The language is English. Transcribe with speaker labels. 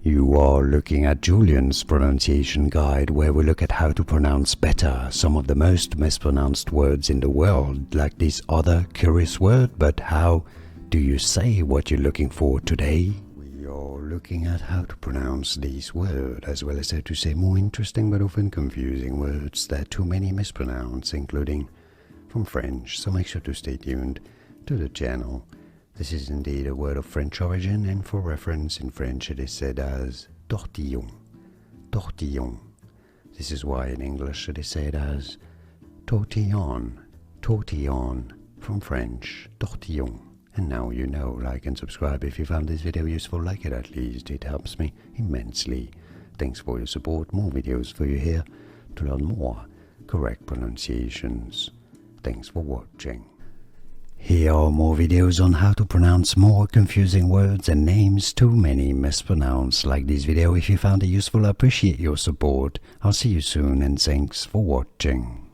Speaker 1: You are looking at Julian's pronunciation guide, where we look at how to pronounce better some of the most mispronounced words in the world, like this other curious word. But how do you say what you're looking for today? We are looking at how to pronounce these words, as well as how to say more interesting but often confusing words that too many mispronounce, including from French, so make sure to stay tuned to the channel. This is indeed a word of French origin, and for reference, in French it is said as tortillon, tortillon. This is why in English it is said as tortillon, tortillon, from French, tortillon. And now you know. Like and subscribe if you found this video useful, like it at least, it helps me immensely. Thanks for your support, more videos for you here to learn more correct pronunciations. Thanks for watching. Here are more videos on how to pronounce more confusing words and names too many mispronounced. Like this video if you found it useful. I appreciate your support. I'll see you soon, and thanks for watching.